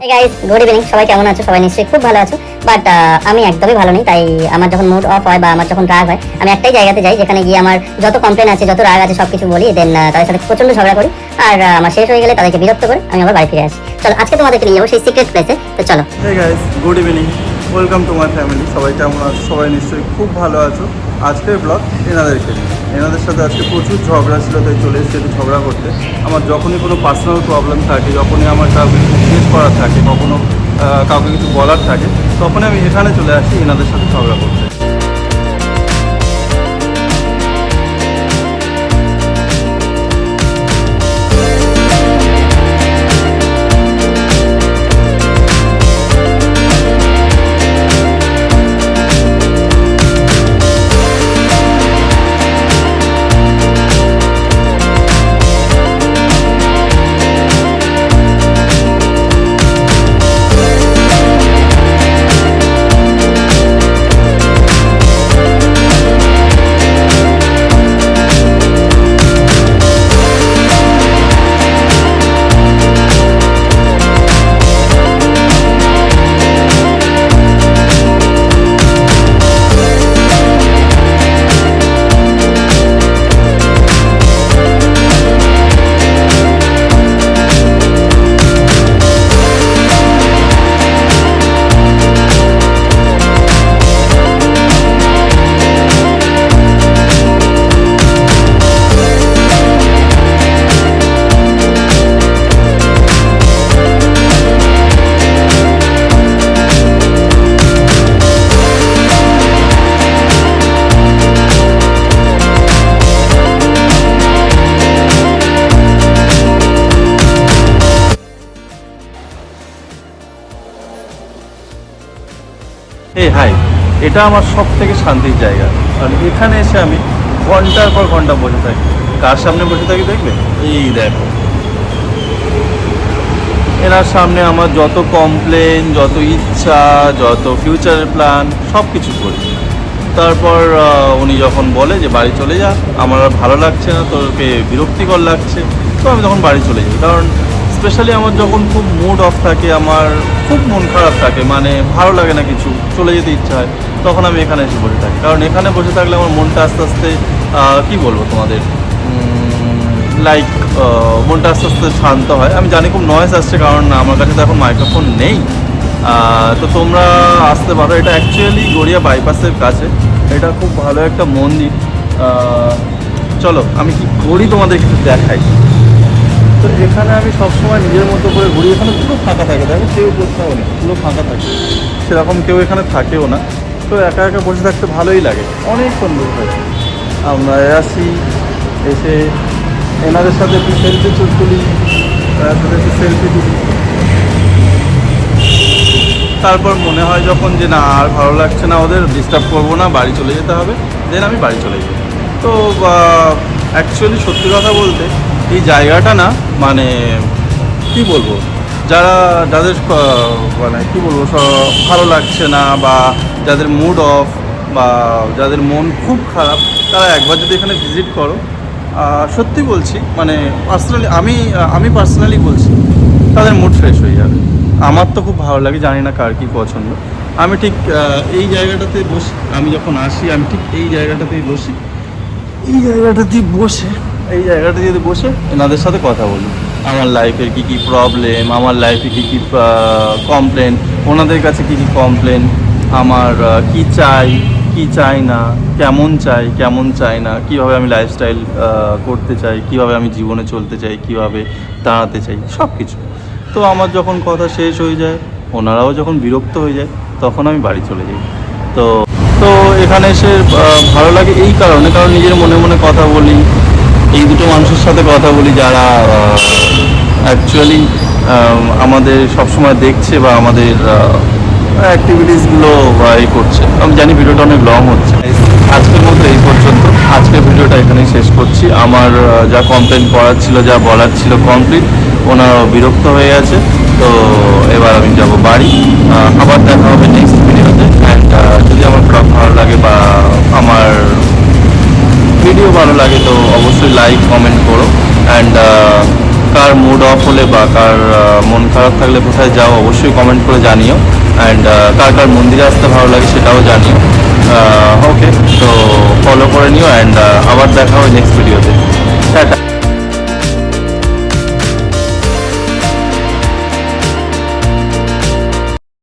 Hey guys, good evening. সবাই কেমন আছো? সবাই নিশ্চয়ই খুব ভালো আছো। বাট আমি একদমই ভালো নেই। তাই আমার যখন মুড অফ হয় বা আমার যখন রাগ হয়, আমি একটাই জায়গাতে যাই যেখানে গিয়ে আমার যত কমপ্লেন আছে, যত রাগ আছে সবকিছু বলি। দেন তাদের সাথে প্রচন্ড ঝগড়া করি। আর আমার শেষ হয়ে গেলে তাদেরকে বিরক্ত করে আমি আবার বাড়ি ফিরে আসি। চলো আজকে তোমাদেরকে নিয়ে যাবো সেই সিক্রেট প্লেসে। তো চলো। Hey guys, good evening. Welcome to my family. সবাই কেমন আছো? সবাই নিশ্চয়ই খুব ভালো আছো। আজকের ব্লগ এনাদেরকে নিয়ে। এনাদের সাথে আজকে প্রচুর ঝগড়া ছিল, তাই চলে এসেছি একটু ঝগড়া করতে। আমার যখনই কোনো পার্সোনাল প্রবলেম থাকে, যখনই আমার কাউকে কিছু জিজ্ঞেস করার থাকে, কখনো কাউকে কিছু বলার থাকে, তখনই আমি এখানে চলে আসি এনাদের সাথে ঝগড়া করতে। হাই, এটা আমার সব থেকে শান্তির জায়গা। কারণ এখানে এসে আমি ঘন্টার পর ঘন্টা বসে থাকি। কার সামনে বসে থাকি দেখবে? এই দেখো, এনার সামনে আমার যত কমপ্লেন, যত ইচ্ছা, যত ফিউচারের প্ল্যান সব কিছু করি। তারপর উনি যখন বলে যে বাড়ি চলে যা, আমার আর ভালো লাগছে না, তোকে বিরক্তিকর লাগছে, তো আমি তখন বাড়ি চলে যাই। কারণ স্পেশালি আমার যখন খুব মুড অফ থাকে, আমার খুব মন খারাপ থাকে, মানে ভালো লাগে না কিছু, চলে যেতে ইচ্ছা হয়, তখন আমি এখানে এসে বসে থাকি। কারণ এখানে বসে থাকলে আমার মনটা আস্তে আস্তে কী বলবো তোমাদের, লাইক মনটা আস্তে আস্তে শান্ত হয়। আমি জানি খুব নয়েজ আসছে, কারণ আমার কাছে তো এখন মাইক্রোফোন নেই। তো তোমরা আসতে পারো। এটা অ্যাকচুয়ালি গড়িয়া বাইপাসের কাছে। এটা খুব ভালো একটা মন্দির। চলো আমি কি করি তোমাদের কিছু দেখাই। তো এখানে আমি সবসময় নিজের মতো করে ঘুরি। এখানে পুরো ফাঁকা থাকে, দেখো কেউ কোথাও নেই, পুরো ফাঁকা থাকে, সেরকম কেউ এখানে থাকেও না। তো একা একা বসে থাকতে ভালোই লাগে, অনেকক্ষণ বসে থাকে। আমরা আসি, এসে এনাদের সাথে একটু সেলফি তুলি, তারপরে একটু সেলফি তুলি। তারপর মনে হয় যখন যে না আর ভালো লাগছে না, ওদের ডিস্টার্ব করবো না, বাড়ি চলে যেতে হবে, দেন আমি বাড়ি চলে যাই। তো অ্যাকচুয়ালি সত্যি কথা বলতে এই জায়গাটা না, মানে কি বলবো, যাদের মানে কি বলবো ভালো লাগছে না, বা যাদের মুড অফ, বা যাদের মন খুব খারাপ, তারা একবার যদি এখানে ভিজিট করো, সত্যি বলছি, মানে আমি পার্সোনালি বলছি, তাদের মুড ফ্রেশ হয়ে যাবে। আমার তো খুব ভালো লাগে, জানি না কার কী পছন্দ। আমি ঠিক এই জায়গাটাতে বসি, আমি যখন আসি আমি ঠিক এই জায়গাটাতেই বসি। এই জায়গাটাতে বসে এনাদের সাথে কথা বলি। আমার লাইফের কী কী প্রবলেম, আমার লাইফে কী কী কমপ্লেন, ওনাদের কাছে কী কী কমপ্লেন, আমার কী চাই, কী চাই না, কেমন চাই না, কীভাবে আমি লাইফস্টাইল করতে চাই, কীভাবে আমি জীবনে চলতে চাই, কীভাবে দাঁড়াতে চাই, সব কিছু। তো আমার যখন কথা শেষ হয়ে যায়, ওনারাও যখন বিরক্ত হয়ে যায়, তখন আমি বাড়ি চলে যাই। তো তো এখানে এসে ভালো লাগে এই কারণে, কারণ নিজের মনে মনে কথা বলি, এই দুটো মানুষের সাথে কথা বলি যারা অ্যাকচুয়ালি আমাদের সবসময় দেখছে বা আমাদের অ্যাক্টিভিটিসগুলো এই করছে। আমি জানি ভিডিওটা অনেক লং হচ্ছে, আজকের মতো এই পর্যন্ত। আজকের ভিডিওটা এখানেই শেষ করছি। আমার যা কমপ্লেন করার ছিল, যা বলার ছিল কমপ্লিট। ওনারা বিরক্ত হয়ে গেছে, তো এবার আমি যাব বাড়ি। আবার দেখা হবে নেক্সট ভিডিওতে। অ্যান্ড যদি আমার ব্লগ ভালো লাগে বা আমার ভিডিও ভালো লাগে, তো অবশ্যই লাইক কমেন্ট করো। অ্যান্ড কার মুড অফ হলে বা কার মন খারাপ থাকলে কোথায় যাও অবশ্যই কমেন্ট করে জানিও। অ্যান্ড কার কার মন্দিরে আসতে ভালো লাগে সেটাও জানিও। ওকে, তো ফলো করে নিও অ্যান্ড আবার দেখা হবে নেক্সট ভিডিওতে।